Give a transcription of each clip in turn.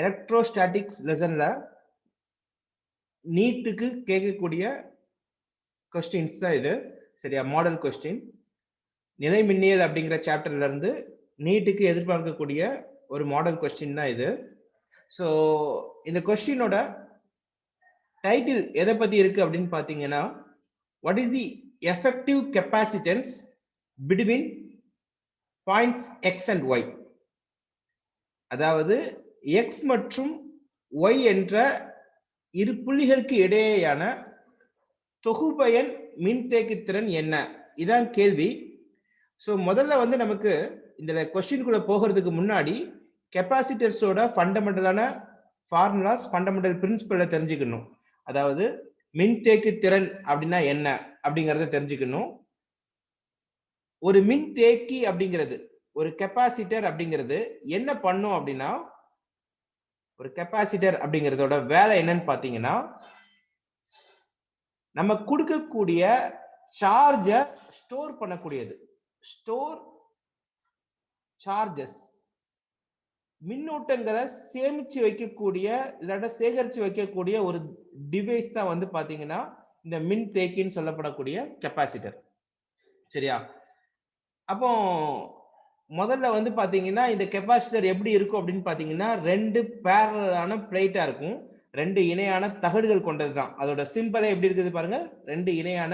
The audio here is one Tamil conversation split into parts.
எலக்ட்ரோஸ்டாட்டிக்ஸ் லெசன்ல நீட்டுக்கு கேட்கக்கூடிய கொஸ்டின்ஸ் தான் இது. சரியா? Model question. நிலை மின்னியல் அப்படிங்கிற சாப்டர்ல இருந்து நீட்டுக்கு எதிர்பார்க்கக்கூடிய ஒரு மாடல் கொஸ்டின் தான் இது. ஸோ இந்த கொஸ்டினோட டைட்டில் எதை பத்தி இருக்கு அப்படின்னு பாத்தீங்கன்னா, what is the effective capacitance between points X and Y. அதாவது எக்ஸ் மற்றும் ஒய் என்ற இரு புள்ளிகளுக்கு இடையேயான தொகுபயன் மின்தேக்குத்திறன் என்ன, இதான் கேள்வி. ஸோ முதல்ல வந்து நமக்கு இந்த கொஸ்டின்குள்ள போகிறதுக்கு முன்னாடி கெப்பாசிட்டர்ஸோட ஃபண்டமெண்டலான ஃபார்முலாஸ், ஃபண்டமெண்டல் பிரின்சிபலை தெரிஞ்சுக்கணும். அதாவது மின்தேக்குத்திறன் அப்படின்னா என்ன அப்படிங்கறத தெரிஞ்சுக்கணும். ஒரு மின்தேக்கி அப்படிங்கிறது, ஒரு கெப்பாசிட்டர் அப்படிங்கிறது என்ன பண்ணும் அப்படின்னா, ஒரு கெப்பாசிட்டர் அப்படிங்கிறதோட வேலை என்னன்னு பாத்தீங்கன்னா, நம்ம கொடுக்கக்கூடிய சார்ஜ ஸ்டோர் பண்ணக்கூடியது. ஸ்டோர் சார்ஜஸ், மின்னூட்டங்களை சேமிச்சு வைக்கக்கூடிய இல்லாட்ட சேகரிச்சு வைக்கக்கூடிய ஒரு டிவைஸ் தான் வந்து பாத்தீங்கன்னா இந்த மின்தேக்கின்னு சொல்லப்படக்கூடிய கெப்பாசிட்டர். சரியா? அப்போ முதல்ல வந்து பாத்தீங்கன்னா இந்த கெப்பாசிட்டர் எப்படி இருக்கும் அப்படின்னு பாத்தீங்கன்னா, ரெண்டு பேரலான பிளேட்டா இருக்கும். ரெண்டு இணையான தகடுகள் கொண்டதுதான். அதோட சிம்பிளே எப்படி இருக்குது பாருங்க, ரெண்டு இணையான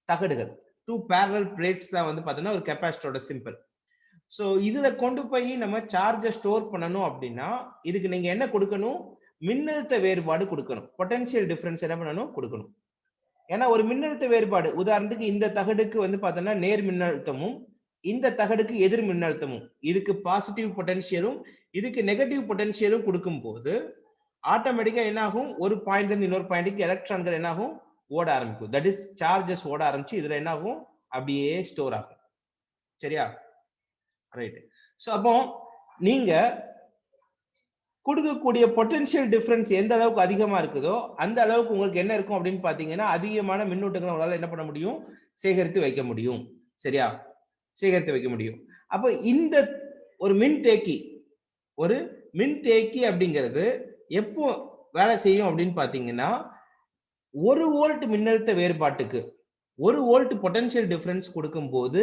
தகடுகள், டூ பேரலல் பிளேட்ஸ் தான் வந்து பாத்தீங்கன்னா ஒரு கெப்பாசிட்டரோட சிம்பிள். ஸோ இதுல கொண்டு போய் நம்ம சார்ஜை ஸ்டோர் பண்ணணும் அப்படின்னா இதுக்கு நீங்க என்ன கொடுக்கணும்? மின்னழுத்த வேறுபாடு கொடுக்கணும். பொட்டன்ஷியல் டிஃபரன்ஸ் என்ன பண்ணணும்? கொடுக்கணும். ஏன்னா ஒரு மின்னழுத்த வேறுபாடு, உதாரணத்துக்கு இந்த தகடுக்கு வந்து பார்த்தோம்னா நேர் மின்னழுத்தமும் இந்த தகடுக்கு எதிர் மின்னழுத்தமும், இதுக்கு பாசிட்டிவ் பொட்டன்ஷியலும் இதுக்கு நெகட்டிவ் பொட்டன்ஷியலும் கொடுக்கும் போது ஆட்டோமேட்டிக்கா என்ன ஆகும்? ஒரு பாயிண்ட்ல இருந்து இன்னொரு பாயிண்ட்டுக்கு எலக்ட்ரான்கள் என்ன ஆகும்? ஓட ஆரம்பிக்கும். தட் இஸ் சார்ஜஸ் ஓட ஆரம்பிச்சு இதுல என்ன ஆகும்? அப்படியே ஸ்டோர் ஆகும். சரியா? ரைட். சோ அப்போ நீங்க கொடுக்கக்கூடிய பொட்டன்ஷியல் டிஃபரன்ஸ் எந்த அளவுக்கு அதிகமா இருக்குதோ அந்த அளவுக்கு உங்களுக்கு என்ன இருக்கும் அப்படின்னு பாத்தீங்கன்னா, அதிகமான மின்னூட்டங்களை உங்களால என்ன பண்ண முடியும்? சேகரித்து வைக்க முடியும். சரியா? சேகரித்து வைக்க முடியும். அப்போ இந்த ஒரு மின்தேக்கி அப்படிங்கிறது எப்போ வேலை செய்யும் அப்படின்னு பாத்தீங்கன்னா, 1 வோல்ட் மின்னழுத்த வேறுபாட்டுக்கு 1 வோல்ட் பொட்டன்ஷியல் டிஃபரன்ஸ் கொடுக்கும் போது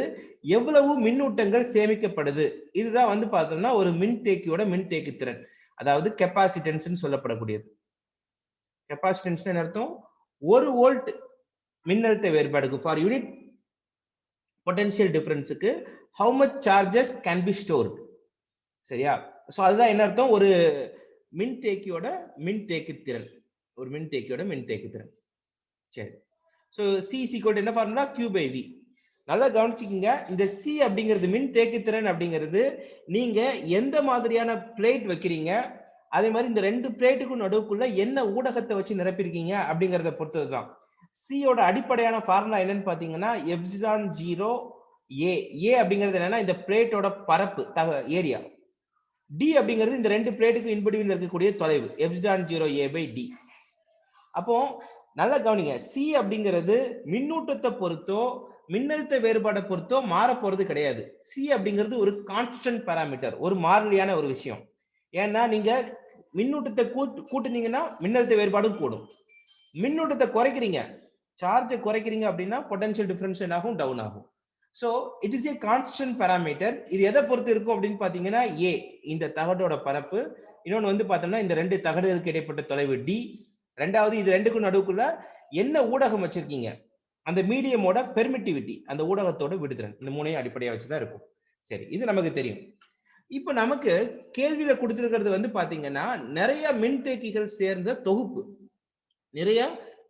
எவ்வளவு மின்னூட்டங்கள் சேமிக்கப்படுது, இதுதான் வந்து பார்த்தோம்னா ஒரு மின்தேக்கியோட மின்தேக்கி திறன், அதாவது கெப்பாசிட்டன்ஸ் சொல்லப்படக்கூடியது. கெப்பாசிட்டன்ஸ் என்ன அர்த்தம்? 1 வோல்ட் மின்னழுத்த வேறுபாடுக்கு ஃபார் யூனிட் பொட்டன்ஷியல் டிஃபரன்ஸுக்கு how much charges can be stored. சரியா? சோ அதுதான் என்ன அர்த்தம்? ஒரு மின்தேக்கியோட மின்தேக்கி திறன், ஒரு மின்தேக்கியோட மின்தேக்கி திறன். சரி. So C is equal to என்ன ஃபார்முலா? Q by V. நல்லா கவனிச்சுக்கங்க, இந்த C அப்படிங்கிறது மின்தேக்குத்திறன் அப்படிங்கிறது நீங்க எந்த மாதிரியான பிளேட் வைக்கிறீங்க, அதே மாதிரி இந்த ரெண்டு பிளேட்டுக்கும் நடுவுக்குள்ள என்ன ஊடகத்தை வச்சு நிரப்பிருக்கீங்க அப்படிங்கறத பொறுத்ததுதான். C யோட அடிப்படையான ஃபார்முலா என்னன்னு பாத்தீங்கன்னா எப்சிலான் 0 A. A அப்படிங்கிறது என்னன்னா இந்த பிளேட்டோட பரப்பு, ஏரியா. D அப்படிங்கிறது இந்த ரெண்டு பிளேட்டுக்கு இன்பிட்வீன்ல இருக்கக்கூடிய தொலைவு, எப்சிலான் 0 A by D. அப்போ நல்லா கவனிங்க, சி அப்படிங்கிறது மின்னூட்டத்தை பொறுத்தோ மின்னழுத்த வேறுபாடை பொறுத்தோ மாற போறது கிடையாது. சி அப்படிங்கிறது ஒரு கான்ஸ்டன்ட் பாராமீட்டர், ஒரு மாறிலியான ஒரு விஷயம். ஏன்னா நீங்க மின்னூட்டத்தை கூட்டுனீங்கன்னா மின்னழுத்த வேறுபாடும் கூடும். மின்னூட்டத்தை குறைக்கிறீங்க, சார்ஜை குறைக்கிறீங்க அப்படின்னா பொட்டன்ஷியல் டிஃபரன்ஸ் ஆகும், டவுன் ஆகும். So it is a constant parameter. இது எதை பொறுத்து இருக்கும் அப்படின்னு பாத்தீங்கன்னா, ஏ இந்த தகடோட பரப்பு, இன்னொன்னு வந்து பார்த்தோம்னா இந்த ரெண்டு தகடுகளுக்கு இடைப்பட்ட தொலைவு டி, ரெண்டாவது இது ரெண்டுக்கும் நடுவுக்குள்ள என்ன ஊடகம் வச்சிருக்கீங்க, அந்த மீடியமோட பெர்மிட்டிவிட்டி, அந்த ஊடகத்தோட விடுதிறன், இந்த மூணையும் அடிப்படையா வச்சுதான் இருக்கும். சரி, இது நமக்கு தெரியும். இப்ப நமக்கு கேள்வியில கொடுத்திருக்கிறது வந்து பாத்தீங்கன்னா நிறைய மின்தேக்கிகள் சேர்ந்த தொகுப்பு, நிறைய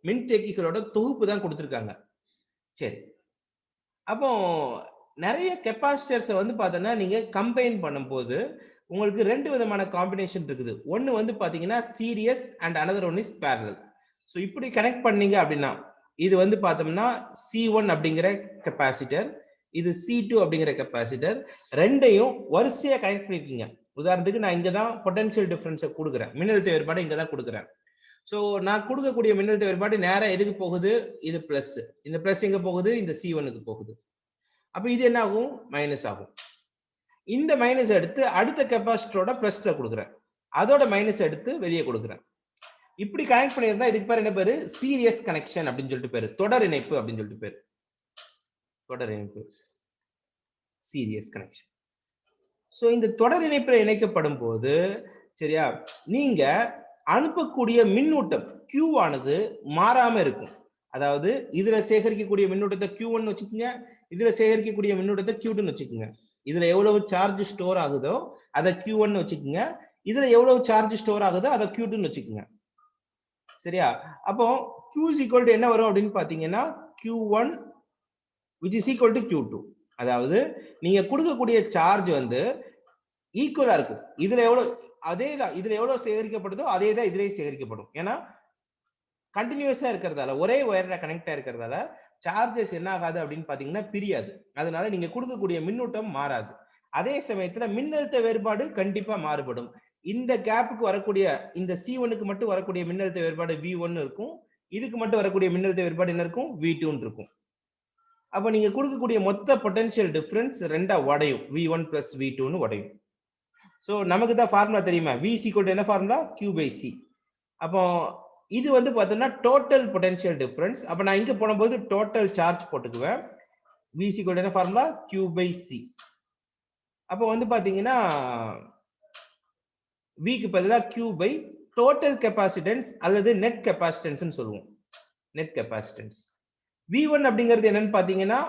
மின்தேக்கிகளோட தொகுப்பு தான் கொடுத்திருக்காங்க. சரி, அப்போ நிறைய கெப்பாசிட்டர்ஸ் வந்து பார்த்தோன்னா நீங்க கம்பைன் பண்ணும்போது உங்களுக்கு ரெண்டு விதமான காம்பினேஷன் இருக்குது. ஒன்னு வந்து பாத்தீங்கன்னா series and another one is parallel. So இப்படி கனெக்ட் பண்ணீங்க அப்படின்னா இது வந்து பார்த்தோம்னா C1 அப்படிங்கிற கெப்பாசிட்டர், இது C2 அப்படிங்கிற கெப்பாசிட்டர், ரெண்டையும் வரிசையா கனெக்ட் பண்ணிருக்கீங்க. உதாரணத்துக்கு நான் இங்க தான் பொட்டன்ஷியல் டிஃபரன்ஸை கொடுக்குறேன், மின்னழுத்த வேறுபாடு இங்க தான் கொடுக்குறேன். ஸோ நான் கொடுக்கக்கூடிய மின்னழுத்த வேறுபாடு நேரா எதுக்கு போகுது? இது பிளஸ், இந்த பிளஸ் எங்க போகுது? இந்த C1க்கு போகுது. அப்ப இது என்ன ஆகும்? மைனஸ் ஆகும். இந்த மைனஸ் எடுத்து அடுத்த கெப்பாசிட்டரோட பிளஸ்ல கொடுக்குறேன். அதோட மைனஸ் எடுத்து வெளியே கொடுக்குறேன். இப்படி கனெக்ட் பண்ணியிருந்தா இதுக்கு பேர் என்ன பேரு? சீரியஸ் கனெக்ஷன் அப்படின்னு சொல்லிட்டு பேரு, தொடர் இணைப்பு அப்படின்னு சொல்லிட்டு பேரு, தொடர் இணைப்பு, சீரியஸ் கனெக்ஷன். சோ இந்த தொடர் இணைப்புல இணைக்கப்படும் போது சரியா, நீங்க அனுப்பக்கூடிய மின்னூட்டம் Q ஆனது மாறாம இருக்கும். அதாவது இதுல சேகரிக்கக்கூடிய மின்னூட்டத்தை Q1 வச்சுக்கோங்க, இதுல சேகரிக்கக்கூடிய மின்னூட்டத்தை Q2 வச்சுக்கோங்க. இதுல எவ்வளவு சார்ஜ் ஸ்டோர் ஆகுதோ அதை Q1 வச்சுக்கோங்க, இதுல எவ்வளவு சார்ஜ் ஸ்டோர் ஆகுதோ அதை Q2 வச்சுக்கோங்க. சரியா? அப்போ Q is equal to என்ன வரும் அப்படின்னு பாத்தீங்கன்னா Q1 which is equal to Q2. அதாவது நீங்க கொடுக்கக்கூடிய சார்ஜ் வந்து ஈக்குவலா இருக்கும். இதுல எவ்வளவு அதேதான், இதுல எவ்வளவு சேகரிக்கப்படுதோ அதே தான் இதுலயும் சேகரிக்கப்படும். ஏன்னா கண்டினியூஸா இருக்கிறதால, ஒரே ஒயர்ல கனெக்ட் ஆயிருக்கிறதால சார்ஜஸ் என்ன ஆகாது அப்படின்னு பாத்தீங்கன்னா பிரியாது. அதனால நீங்க கொடுக்கக்கூடிய மின்னூட்டம் மாறாது. அதே சமயத்துல மின்னழுத்த வேறுபாடு கண்டிப்பா மாறுபடும். இந்த கேப்புக்கு வரக்கூடிய இந்த C1க்கு மட்டும் வரக்கூடிய மின்னழுத்த வேறுபாடு V1 இருக்கும், இதுக்கு மட்டும் வரக்கூடிய மின்னழுத்த வேறுபாடு என்ன இருக்கும்? V2 இருக்கும். அப்ப நீங்க கொடுக்கக்கூடிய மொத்த பொட்டன்ஷியல் டிஃபரன்ஸ் ரெண்டா உடையும், V1 plus V2 உடையும். சோ நமக்கு தான் ஃபார்முலா தெரியுமா, V is equal to என்ன ஃபார்முலா? Q by C. அப்போ இது வந்து பார்த்தோம்னா டோட்டல் பொட்டன்ஷியல் டிஃபரன்ஸ். அப்ப நான் இங்க போடும்போது டோட்டல் சார்ஜ் போட்டுக்குவேன். V is equal to என்ன ஃபார்முலா? Q by C. அப்போ வந்து பாத்தீங்கன்னா V க்கு பதிலா Q by டோட்டல் கெபாசிட்டன்ஸ் அல்லது நெட் கெபாசிட்டன்ஸ் சொல்லுவோம். நெட் கெபாசிட்டன்ஸ் V1 அப்படிங்கிறது என்னன்னு பாத்தீங்கன்னா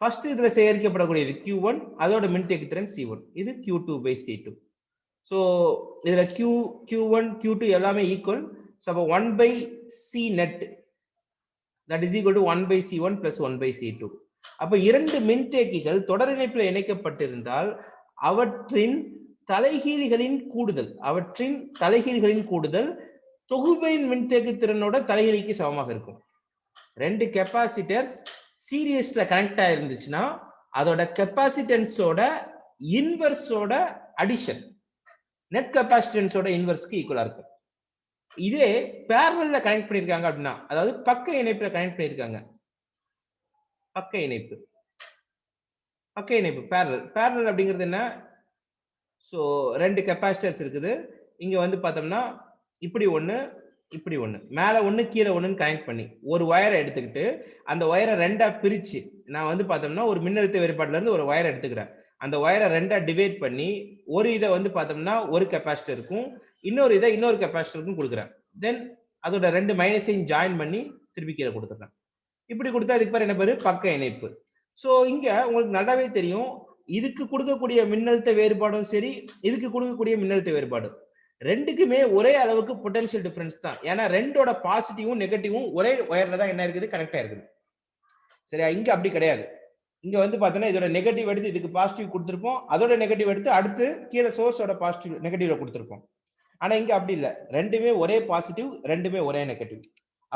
ஃபர்ஸ்ட் இதுல சேகரிக்கப்படக்கூடியது Q1, அதோட மின்தேக்கு திறன் C1, இது Q2 by C2. சோ இதுல Q1 Q2 எல்லாமே ஈக்குவல். சோ அப்ப 1 by C net that is equal to 1 by C1 plus 1 by C2. அப்ப இரண்டு மின்தேக்கிகள் தொடர் இணைப்பில் இணைக்கப்பட்டிருந்தால் அவற்றின் தலைகீழிகளின் கூடுதல் தொகுபையின் மின்தேக்கு திறனோட தலைகீழிக்கு சமமாக இருக்கும். ரெண்டு கெபாசிட்டர்ஸ் சீரியஸ்ல கனெக்ட் ஆயிருந்துச்சுன்னா அதோட கெபாசிட்டன்ஸோட இன்வெர்ஸோட அடிஷன் நெட் கெபாசிட்டன்ஸோட இன்வெர்ஸ்க்கு ஈக்குவலா இருக்கும். இதே பேரலல்ல கனெக்ட் பண்ணிருக்காங்க அப்படின்னா, அதாவது பக்க இணைப்புல கனெக்ட் பண்ணிருக்காங்க, பக்க இணைப்பு பேரலல் அப்படிங்கிறது என்ன? சோ ரெண்டு கெபாசிட்டர்ஸ் இருக்குது. இங்க வந்து பார்த்தோம்னா இப்படி ஒண்ணு மேல ஒண்ணு கீழே ஒண்ணுன்னு கனெக்ட் பண்ணி ஒரு வயரை எடுத்துக்கிட்டு அந்த வயரை ரெண்டா பிரிச்சு நான் வந்து பார்த்தோம்னா ஒரு மின்னழுத்த வேறுபாடுல இருந்து ஒரு வயரை எடுத்துக்கிறேன். அந்த வயரை ரெண்டா டிவைட் பண்ணி ஒரு இதை வந்து பார்த்தோம்னா ஒரு கெபாசிட்டர் இருக்கும், இன்னொரு இதை இன்னொரு கெபாசிட்டருக்கும் கொடுக்குறேன். தென் அதோட ரெண்டு மைனஸையும் ஜாயின் பண்ணி திருப்பி கீழே கொடுத்துறேன். இப்படி கொடுத்தா அதுக்கு பேர் என்ன பேரு? பக்க இணைப்பு. சோ இங்க உங்களுக்கு நல்லாவே தெரியும், இதுக்கு கொடுக்கக்கூடிய மின்னழுத்த வேறுபாடும் சரி, இதுக்கு கொடுக்கக்கூடிய மின்னழுத்த வேறுபாடு ரெண்டுக்குமே ஒரே அளவுக்கு பொட்டன்ஷியல் டிஃபரன்ஸ் தான். ஏன்னா ரெண்டோட பாசிட்டிவும் நெகட்டிவும் ஒரே ஒயர்ல தான் என்ன இருக்குது? கனெக்ட் ஆயிருக்குது. சரியா? இங்க அப்படி கிடையாது. இங்க வந்து பார்த்தோன்னா இதோட நெகட்டிவ் எடுத்து இதுக்கு பாசிட்டிவ் கொடுத்துருப்போம், அதோட நெகட்டிவ் எடுத்து அடுத்து கீழே சோர்ஸோட பாசிட்டிவ் நெகட்டிவ்ல கொடுத்துருப்போம். ஆனா இங்க அப்படி இல்லை, ரெண்டுமே ஒரே பாசிட்டிவ், ரெண்டுமே ஒரே நெகட்டிவ்.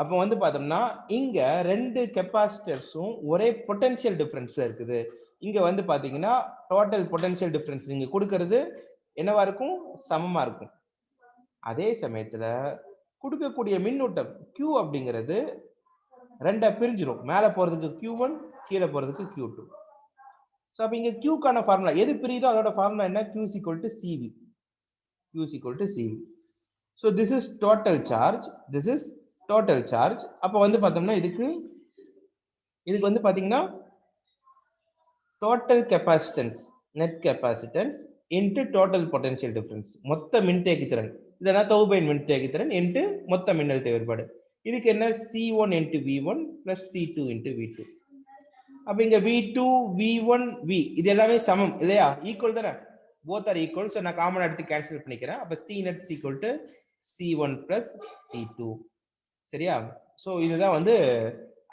அப்போ வந்து பார்த்தோம்னா இங்க ரெண்டு கெபாசிட்டர்ஸும் ஒரே பொட்டன்ஷியல் டிஃபரன்ஸ்ல இருக்குது. இங்க வந்து பாத்தீங்கன்னா டோட்டல் பொட்டன்ஷியல் டிஃபரன்ஸ் இங்க கொடுக்கிறது என்னவா இருக்கும்? சமமா இருக்கும். அதே சமயத்துல கொடுக்கக்கூடிய மின்னூட்டம் Q அப்படிங்கிறது ரெண்டா பிரிஞ்சிரும், மேல போறதுக்கு Q1, கீழே போறதுக்கு Q2. சோ அப்ப இங்க Q கான ஃபார்முலா எது பிரியுதோ அதோட ஃபார்முலா என்ன? Q is equal to CV. Q is equal to CV. So this is total charge, this is total charge. அப்ப வந்து பார்த்தோம்னா இதுக்கு வந்து பாத்தீங்கன்னா total capacitance, net capacitance into total potential difference, மொத்த மின்தேக்கு திறன், இல்லனா தொகுபையின் மின்தேக்கு திறன் into மொத்த மின்னழுத்த வேறுபாடு. இதுக்கு என்ன? C1 into V1 plus C2 into V2. அப்ப இங்க V2 V1 V இது எல்லாமே சமம் இல்லையா? ஈக்குவல் தானே, both are equal. சோ நான் காமன் எடுத்து கேன்சல் பண்ணிக்கிறேன். அப்ப C net is equal to C1 plus C2. சரியா? சோ இதுதான் வந்து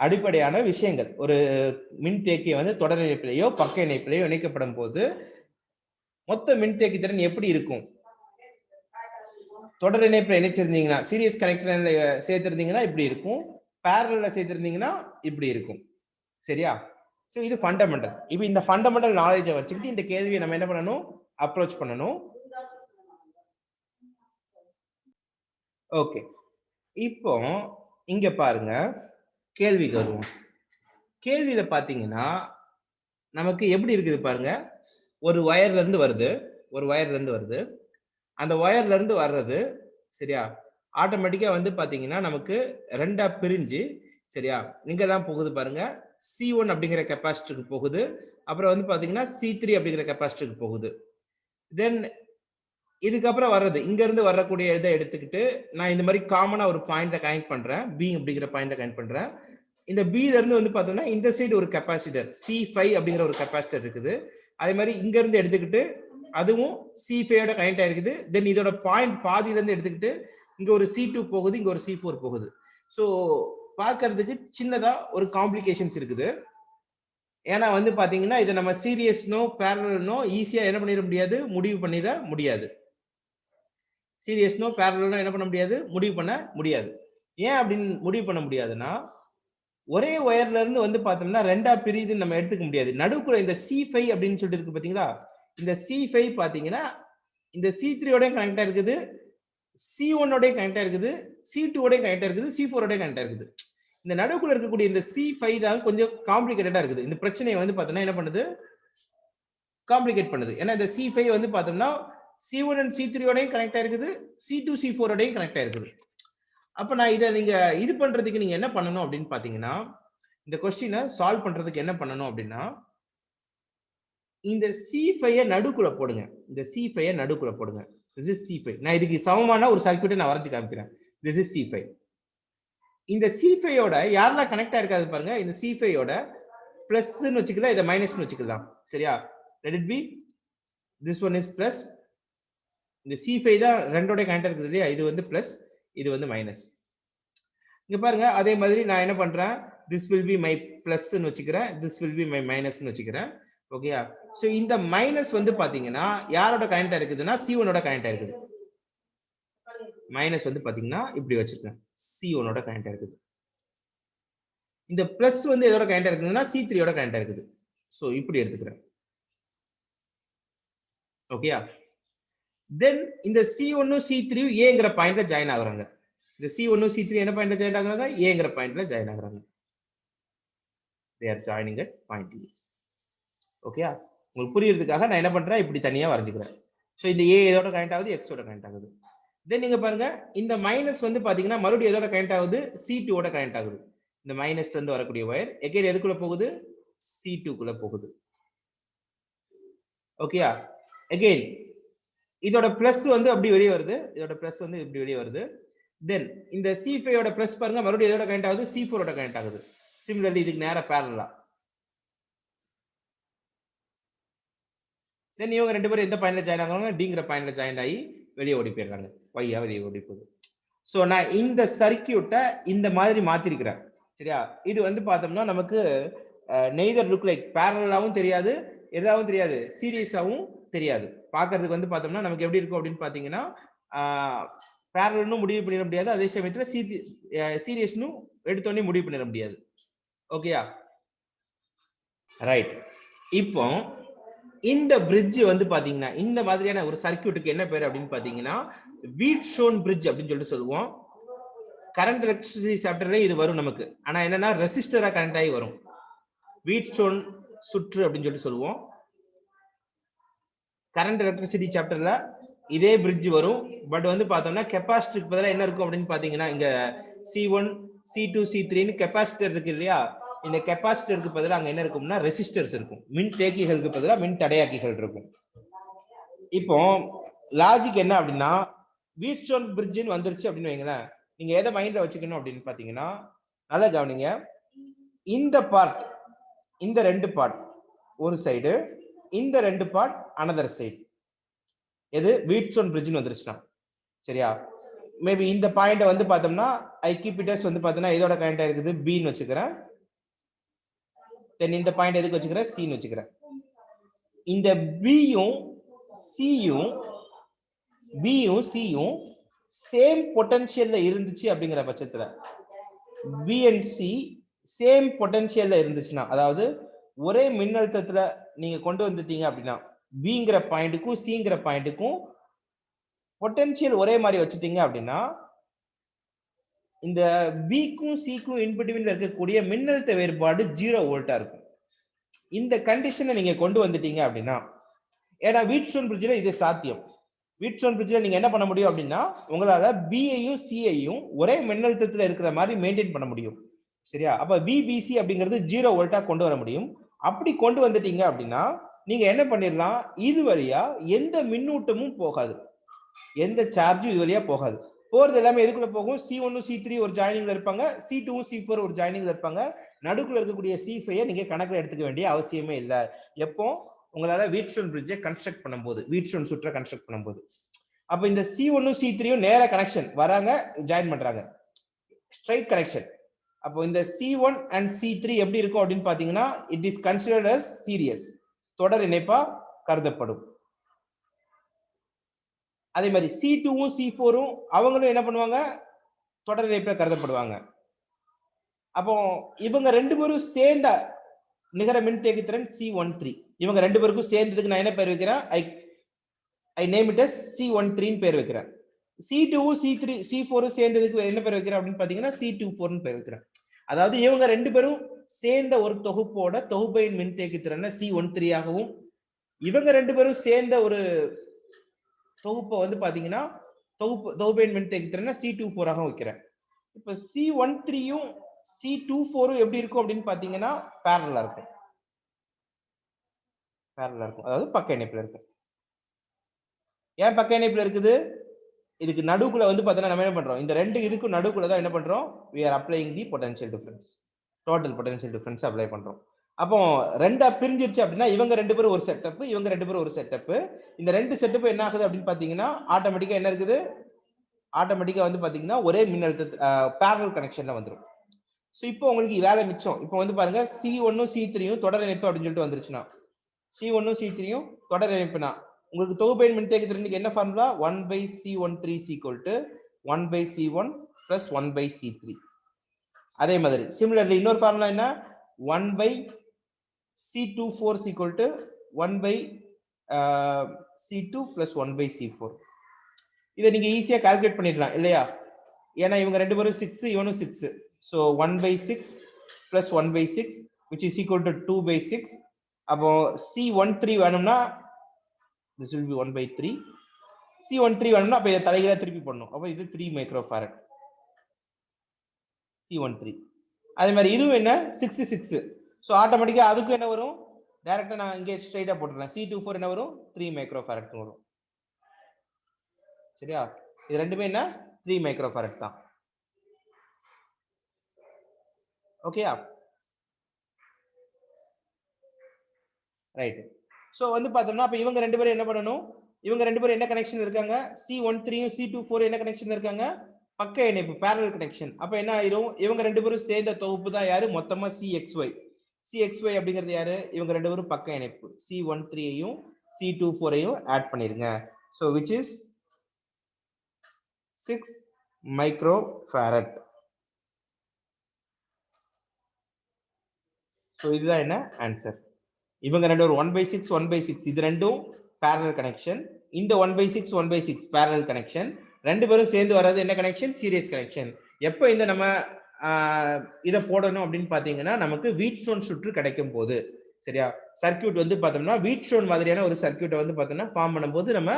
அடிப்படையான விஷயங்கள். ஒரு மின்தேக்கி வந்து தொடர் இணைப்பிலேயோ பக்க இணைப்பிலேயோ இணைக்கப்படும் போது மொத்த மின்தேக்கி திறன் எப்படி இருக்கும்? தொடர் இணைப்பில் இணைச்சிருந்தீங்கன்னா, சீரியஸ் கனெக்டர்ல சேர்த்திருந்தீங்கன்னா இப்படி இருக்கும், பேரலல்ல சேர்த்திருந்தீங்கன்னா இப்படி இருக்கும். சரியா? சோ இது ஃபண்டமெண்டல். இப்போ இந்த ஃபண்டமெண்டல் நாலேஜை வச்சுக்கிட்டு இந்த கேள்வியை நம்ம என்ன பண்ணணும்? அப்ரோச் பண்ணணும். ஓகே, இப்போ இங்க பாருங்க, கேள்விக்கு வருவோம். கேள்வியில பாத்தீங்கன்னா நமக்கு எப்படி இருக்குது பாருங்க, ஒரு வயர்ல இருந்து வருது, அந்த ஒயர்ல இருந்து வர்றது சரியா ஆட்டோமேட்டிக்கா வந்து பாத்தீங்கன்னா நமக்கு ரெண்டா பிரிஞ்சு சரியா இங்க தான் போகுது பாருங்க C1 அப்படிங்கிற கெப்பாசிட்டருக்கு போகுது அப்புறம் வந்து பாத்தீங்கன்னா C3 அப்படிங்கிற கெப்பாசிட்டருக்கு போகுது தென் இதுக்கப்புறம் வர்றது இங்க இருந்து வரக்கூடிய இதை எடுத்துக்கிட்டு நான் இந்த மாதிரி காமனா ஒரு பாயிண்ட கனெக்ட் பண்றேன் பி அப்படிங்கிற பாயிண்ட கனெக்ட் பண்றேன் இந்த பில இருந்து வந்து பாத்தோம்னா இந்த சைடு ஒரு கெப்பாசிட்டர் C5 அப்படிங்கிற ஒரு கெப்பாசிட்டர் இருக்குது அதே மாதிரி இங்க இருந்து எடுத்துக்கிட்டு அதுவும் C5ஓட கனெக்ட் ஆயிருக்குது தென் இதோட பாயிண்ட் பாதியில இருந்து எடுத்துக்கிட்டு இங்க ஒரு C2 போகுது இங்க ஒரு C4 போகுது சோ பார்க்கிறதுக்கு சின்னதா ஒரு காம்ப்ளிகேஷன்ஸ் இருக்குது ஏன்னா வந்து பாத்தீங்கன்னா இதை நம்ம சீரியஸ்னோ பேரலனோ ஈஸியா என்ன பண்ணிட முடியாது முடிவு பண்ணிட முடியாது சீரியஸ்னோ பேரலனோ என்ன பண்ண முடியாது முடிவு பண்ண முடியாது ஏன் அப்படின்னு முடிவு பண்ண முடியாதுன்னா ஒரே ஒயர்ல இருந்து வந்து பார்த்தோம்னா ரெண்டா பிரியுதுன்னு நம்ம எடுத்துக்க முடியாது நடுக்குள்ள இந்த C5 அப்படின்னு சொல்லிட்டு இருக்கு பாத்தீங்களா இந்த C5 பாத்தீங்கன்னா இந்த C3 ஓட கனெக்டா இருக்குது C1 ஓட கனெக்டா இருக்குது C2 ஓட கனெக்டா இருக்குது C4 ஓட கனெக்டா இருக்குது இந்த நடுக்குள்ள இருக்கக்கூடிய இந்த C5 தான் கொஞ்சம் காம்ப்ளிகேட்டடா இருக்குது இந்த பிரச்சனையை வந்து பார்த்தோம்னா என்ன பண்ணுது காம்ப்ளிகேட் பண்ணுது ஏன்னா இந்த C5 வந்து பார்த்தோம்னா C1 and C3 ஓடயும் கனெக்டா இருக்குது C2 C4 ஓடயும் கனெக்டா இருக்குது அப்ப நான் இதை நீங்க இது பண்றதுக்கு நீங்க என்ன பண்ணணும் அப்படின்னு பாத்தீங்கன்னா இந்த கொஸ்டினை சால்வ் பண்றதுக்கு என்ன பண்ணணும் அப்படின்னா இந்த C5 நடுக்குள்ள போடுங்க இந்த C5 நடுக்குள்ள போடுங்க this is C5 நான் இதுக்கு சமமான ஒரு சர்க்யூட்டை நான் வரைஞ்சு காமிக்கிறேன் this is C5 இந்த C5 ஓட யாரெல்லாம் கனெக்ட் ஆயிருக்காது பாருங்க இந்த C5 ஓட பிளஸ்ன்னு வச்சுக்கலாம் இதை மைனஸ்னு வச்சுக்கலாம் சரியா let it be this one is plus இந்த C5 தான் ரெண்டோட கனெக்ட் இருக்குது இல்லையா இது வந்து பிளஸ் இது வந்து மைனஸ் இங்க பாருங்க அதே மாதிரி நான் என்ன பண்றேன் this will be my plus ன்னு வச்சுக்கிறேன் this will be my minus ன்னு வச்சுக்கிறேன் ஓகேயா சோ இந்த மைனஸ் வந்து பாத்தீங்கன்னா யாரோட கனெக்ட் இருக்குதுன்னா C1 ஓட கனெக்ட் இருக்குது மைனஸ் வந்து பாத்தீங்கன்னா இப்படி வச்சிருக்கேன் C1 ஓட கனெக்ட் இருக்குது இந்த பிளஸ் வந்து எதோட கனெக்ட் இருக்குதுன்னா C3 ஓட கனெக்ட் இருக்குது சோ இப்படி எடுத்துக்கிறேன் ஓகேயா தென் இந்த C1 C3 ஏங்கிற பாயிண்ட்ல ஜாயின் ஆகுறாங்க இந்த C1 C3 என்ன பாயிண்ட்ல ஜாயின் ஆகுறாங்க ஏங்கிற பாயிண்ட்ல ஜாயின் ஆகுறாங்க they are joining at point E ஓகேயா உங்களுக்கு புரியறதுக்காக நான் என்ன பண்றேன் இப்படி தனியா வரைஞ்சுக்கிறேன் சோ இந்த A எதோட கனெக்ட் ஆகுது X ஓட கனெக்ட் ஆகுது தென் நீங்க பாருங்க இந்த மைனஸ் வந்து பாத்தீங்கன்னா மறுபடியும் எதோட கனெக்ட் ஆகுது C2 ஓட கனெக்ட் ஆகுது இந்த மைனஸ்ல இருந்து வரக்கூடிய வயர் எகைன் எதுக்குள்ள போகுது C2 குள்ள போகுது ஓகேயா எகைன் இதோட பிளஸ் வந்து அப்படி வெளியே வருது இதோட பிளஸ் வந்து இப்படி வெளியே வருது தென் இந்த C5 ஓட பிளஸ் பாருங்க மறுபடியும் எதோட கனெக்ட் ஆகுது C4 ஓட கனெக்ட் ஆகுது சிமிலர்லி இதுக்கு நேரா பேரலலா தென் இவங்க ரெண்டு பேரும் எந்த பாயிண்ட்ல ஜாயின் ஆகுறாங்க டிங்கிற பாயிண்ட்ல ஜாயின் ஆகி வெளியே ஓடி போயிடுறாங்க வையா வெளியே ஓடி போகுது சோ நான் இந்த சர்க்கியூட்டை இந்த மாதிரி மாத்திருக்கிறேன் சரியா இது வந்து பார்த்தோம்னா நமக்கு நெய்தர் லுக் லைக் பேரலாவும் தெரியாது எதாவும் தெரியாது சீரியஸாவும் தெரியாது பாக்குறதுக்கு வந்து பார்த்தோம்னா நமக்கு எப்படி இருக்கும் அப்படின்னு பாத்தீங்கன்னா பேரலன்னு முடிவு பண்ணிட முடியாது அதே சமயத்துல சீரியஸ்னு எடுத்தோடனே முடிவு பண்ணிட முடியாது ஓகேயா ரைட் இப்போ இந்த பிரிட்ஜ் வந்து பாத்தீங்கன்னா இந்த மாதிரியான ஒரு சர்க்யூட்டுக்கு என்ன பேர் அப்படின்னு பாத்தீங்கன்னா வீட்ஷோன் பிரிட்ஜ் அப்படின்னு சொல்லிட்டு சொல்லுவோம் கரண்ட் எலக்ட்ரிசிட்டி சாப்டர்ல இது வரும் நமக்கு ஆனா என்னன்னா ரெசிஸ்டரா கனெக்ட் ஆகி வரும் வீட்ஷோன் சுற்று அப்படின்னு சொல்லிட்டு சொல்லுவோம் கரண்ட் எலக்ட்ரிசிட்டி சாப்டர்ல இதே பிரிட்ஜ் வரும் பட் வந்து பார்த்தோம்னா கெப்பாசிட்டருக்கு பதிலாக என்ன இருக்கும் அப்படின்னு பாத்தீங்கன்னா இங்க C1 C2 C3 கெப்பாசிட்டர் இருக்கு இல்லையா இந்த கெப்பாசிட்டருக்கு பதிலாக அங்க என்ன இருக்கும்னா ரெசிஸ்டர்ஸ் இருக்கும் மின் தேக்கிகளுக்கு பதிலாக மின் தடையாக்கிகள் இருக்கும் இப்போ லாஜிக் என்ன அப்படின்னா வீட்ஷோன் பிரிட்ஜ்னு வந்துருச்சு அப்படின்னு வைங்களேன் நீங்க எதை மைண்ட்ல வச்சுக்கணும் அப்படின்னு பாத்தீங்கன்னா நல்லா கவனிங்க இந்த பார்ட் இந்த ரெண்டு பார்ட் ஒரு சைடு இந்த ரெண்டு பார்ட் அனதர் சைடு எது வீட்ஷோன் பிரிட்ஜ்னு வந்துருச்சுன்னா சரியா மேபி இந்த பாயிண்ட வந்து பார்த்தோம்னா ஐ கீப் இட் அஸ் வந்து பார்த்தோம்னா இதோட கனெக்ட் இருக்குது பின்னு வச்சுக்கிறேன் தென் இந்த பாயிண்ட் எதுக்கு வச்சுக்கிறேன் சின்னு வச்சுக்கிறேன் இந்த பியும் சியும் சேம் பொட்டன்ஷியல்ல இருந்துச்சு அப்படிங்கிற பட்சத்துல பி அண்ட் சி சேம் பொட்டன்ஷியல்ல இருந்துச்சுன்னா அதாவது ஒரே மின்னழுத்தத்துல நீங்க கொண்டு வந்துட்டீங்க அப்படின்னா பிங்கிற பாயிண்ட்டுக்கும் சிங்கிற பாயிண்ட்டுக்கும் பொட்டன்ஷியல் ஒரே மாதிரி வச்சுட்டீங்க அப்படின்னா இந்த பிக்கும் சிக்கும் இன்பிட்வீன்ல இருக்கக்கூடிய மின்னழுத்த வேறுபாடு 0 வோல்ட்டா இருக்கும் இந்த கண்டிஷனை நீங்க கொண்டு வந்துட்டீங்க அப்படின்னா ஏன்னா வீட்ஷோன் பிரிட்ஜ்ல இது சாத்தியம் வீட்ஸ்டோன் பிரிட்ஜ்ல நீங்க என்ன பண்ண முடியும் அப்படின்னா உங்களால பிஐயும் சிஐயும் ஒரே மின்னழுத்தத்துல இருக்கிற மாதிரி மெயின்டைன் பண்ண முடியும். சரியா? அப்ப விபிசி அப்படிங்கிறது 0 வோல்ட்டா கொண்டு வர முடியும். அப்படி கொண்டு வந்துட்டீங்க அப்படின்னா நீங்க என்ன பண்ணிடலாம், இது வழியா எந்த மின்னூட்டமும் போகாது, எந்த சார்ஜும் இது வழியா போகாது. போறது எல்லாமே எதுக்குள்ள போகும், C1 C3 ஒரு ஜாயினிங்ல இருப்பாங்க, C2 C4 ஒரு ஜாயினிங்ல இருப்பாங்க. நடுக்குள்ள இருக்கக்கூடிய C5 நீங்க கணக்குல எடுத்துக்க வேண்டிய அவசியமே இல்ல. எப்போ உங்களால வீட்ஸ்டோன் பிரிட்ஜை கன்ஸ்ட்ரக்ட் பண்ணும்போது, வீட்ஸ்டோன் சுற்ற கன்ஸ்ட்ரக்ட் பண்ணும்போது. அப்ப இந்த C1 C3 நேர கனெக்ஷன் வராங்க, ஜாயின் பண்றாங்க, ஸ்ட்ரைட் கனெக்ஷன். அப்போ இந்த C1 and C3 எப்படி இருக்கும் அப்படின்னு பாத்தீங்கன்னா it is considered as series, தொடர் இணைப்பா கருதப்படும். அதே மாதிரி C2வும் C4ம் அவங்களும் என்ன பண்ணுவாங்க, தொடர் இணைப்புல கருதப்படுவாங்க. அப்போ இவங்க ரெண்டு பேரும் சேர்ந்த நிகர மின்தேக்கி திறன் C13. இவங்க ரெண்டு பேருக்கும் சேர்ந்ததுக்கு நான் என்ன பேர் வைக்கிறேன், ஐ நேம் இட் as C13 ன்னு பேர் வைக்கிறேன். C2வும் C3 C4ம் சேர்ந்ததுக்கு என்ன பேர் வைக்கிறேன் அப்படின்னு பாத்தீங்கன்னா C24 ன்னு பேர் வைக்கிறேன். அதாவது இவங்க ரெண்டு பேரும் சேர்ந்த ஒரு தொகுப்போட தொகுப்பையின் மின்தேக்கி திறனை C13 ஆகவும், இவங்க ரெண்டு பேரும் சேர்ந்த ஒரு தொகுப்பை வந்து பாத்தீங்கன்னா தொகுப்பையின் மின்தேக்கி திறனை C24 ஆக வைக்கிறேன். இப்ப C13யும் C24ம் எப்படி இருக்கும் அப்படின்னு பாத்தீங்கன்னா பேரலா இருக்கும், பேரலா இருக்கும், அதாவது பக்க இணைப்புல இருக்கு. ஏன் பக்க இணைப்புல இருக்குது, இதுக்கு நடுக்குள்ள வந்து பாத்தீங்கன்னா நம்ம என்ன பண்றோம், இந்த ரெண்டு இதுக்கு நடுக்குள்ள தான் என்ன பண்றோம், we are applying the potential difference, total potential difference apply பண்றோம். அப்போ ரெண்டா பிரிஞ்சிருச்சு அப்படின்னா இவங்க ரெண்டு பேரும் ஒரு செட்டப், இவங்க ரெண்டு பேரும் ஒரு செட்டப். இந்த ரெண்டு செட்டப் என்ன ஆகுது அப்படின்னு பாத்தீங்கன்னா ஆட்டோமேட்டிக்கா என்ன இருக்குது, ஆட்டோமேட்டிக்கா வந்து பாத்தீங்கன்னா ஒரே மின்னழுத்த பேரலல் கனெக்ஷன்ல வந்துரும். சோ இப்போ உங்களுக்கு வேலை மிச்சம். இப்போ வந்து பாருங்க C1ம் C3யும் தொடர் இணைப்பு அப்படின்னு சொல்லிட்டு வந்துருச்சுன்னா, C1ம் C3யும் தொடர் இணைப்புனா உங்களுக்கு தொகுப்பையின் மின்தேக்கி திறனுக்கு என்ன ஃபார்முலா, 1/C13 = 1/C1 + 1/C3. அதே மாதிரி சிமிலர்லி இன்னொரு ஃபார்முலா என்ன, 1/C24 = 1/C2 + 1/C4. இதை நீங்க ஈஸியா கால்குலேட் பண்ணிடலாம் இல்லையா, ஏன்னா இவங்க ரெண்டு பேரும் 6, இவனும் 6. so 1/6 + 1/6 which is equal to 2/6. அப்போ C13 வேணும்னா this will be 1/3. C13 வேணும்னா அப்ப இதை தலைகீழா திருப்பி பண்ணணும். அப்ப இது 3 மைக்ரோஃபாரட் C13. அதே மாதிரி இதுவும் என்ன 6 6. சோ ஆட்டோமேட்டிக்கா அதுக்கு என்ன வரும், டைரக்டா நான் இங்கே ஸ்ட்ரைட்டா போட்டுறேன், C24 என்ன வரும் 3 மைக்ரோஃபாரட் வரும். சரியா, இது ரெண்டுமே என்ன 3 மைக்ரோஃபாரட் தான். ஓகேயா, ரைட். சோ வந்து பார்த்தோம்னா அப்ப இவங்க ரெண்டு பேரும் என்ன பண்ணணும், இவங்க ரெண்டு பேரும் என்ன கனெக்ஷன் இருக்காங்க, C13யும் C24 என்ன கனெக்ஷன் இருக்காங்க, பக்க இணைப்பு parallel கனெக்ஷன். அப்ப என்ன ஆயிரும், இவங்க ரெண்டு பேரும் சேர்ந்த தொகுப்பு தான் யாரு, மொத்தமா CXY. CXY அப்படிங்கிறது யாரு, இவங்க ரெண்டு பேரும் பக்க இணைப்பு. C13யும் C24யும் ஆட் பண்ணிருங்க. so which is 6 microfarad. so இதுதான் என்ன ஆன்சர். இவங்க ரெண்டு பேரும் 1/6 1/6 இது ரெண்டும் parallel கனெக்ஷன், இந்த 1/6 1/6 parallel கனெக்ஷன், ரெண்டு பேரும் சேர்ந்து வர்றது என்ன கனெக்ஷன், சீரியஸ் கனெக்ஷன். எப்போ இந்த நம்ம இத போடணும் அப்படின்னு பாத்தீங்கன்னா நமக்கு வீட்ஸ்டோன் சுற்று கிடைக்கும் போது. சரியா, சர்க்யூட் வந்து பார்த்தோம்னா வீட்ஸ்டோன் மாதிரியான ஒரு சர்க்யூட்டை வந்து பார்த்தோம்னா ஃபார்ம் பண்ணும்போது நம்ம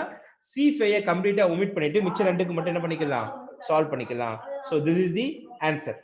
C5 கம்ப்ளீட்டா ஒமிட் பண்ணிட்டு மிச்ச ரெண்டுக்கு மட்டும் என்ன பண்ணிக்கலாம், சால்வ் பண்ணிக்கலாம். so this is the answer.